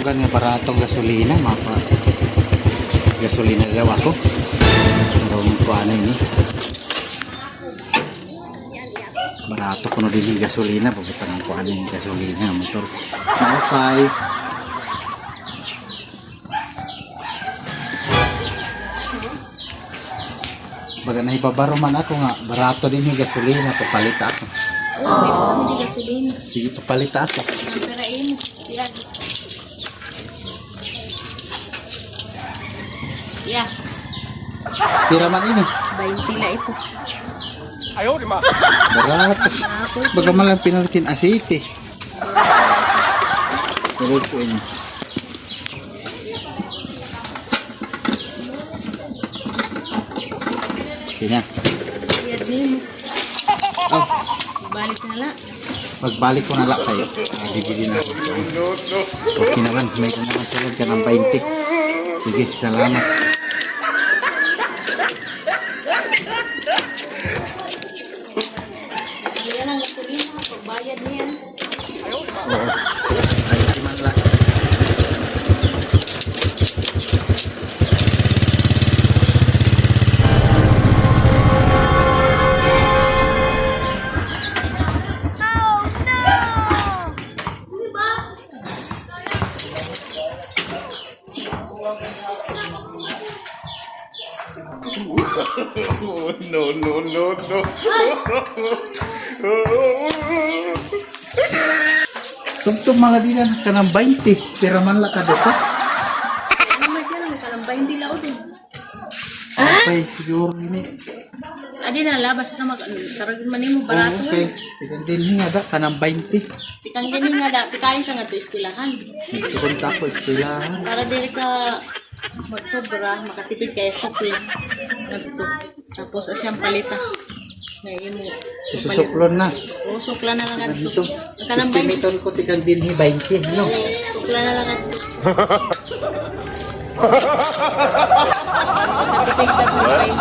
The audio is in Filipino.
tugan nga baratong gasolina, mapa gasolina daw ako. Pero ko ano ini. Barato ko no din gasolina, pagbutan ko ano yung gasolina, motor. Okay. Baga naibabaro man ako nga, barato din yung gasolina, papalit ako. Oo, may kami di gasolina. Sige, papalit ako. Ang perain mo. Yan. Yeah. Pira man ini. 20 la ito. Barato. Baga man lang pinalitin asite. Pero ito ini. Kaya. Yan din mo. Oh, Balik na la. pagbalik ko na lang kayo. Bibili na ako. Okay naman. May naman sulod ka ng 20. Sige, salamat. Yan ang gasolina. Pagbayad niyan. Oo. Ay, di man lang. No, no, no, no. Tugtog mga dinan ka ng 20. Pira man lang ka dito. Ano naman yan? May kalambay hindi lao din. Okay, siguro ini. Adi na la. Basta taragin man mo barato Okay. lang. Tignan din nga da ka ng 20. Tikang ganyan nga da. Tikain ka nga to eskwelahan. Nagtukunta ko eskwelahan. Para diri ka magsobra, makatipid kaya sukli. Nagto. Tapos asyang palita. Ngayon mo. Susuklon na. Oo, sukla na lang Dito. ato. Kalambay. Estimaton ko tignan din 20. No? Sukla na lang ato. Makatipid ka kung kayo.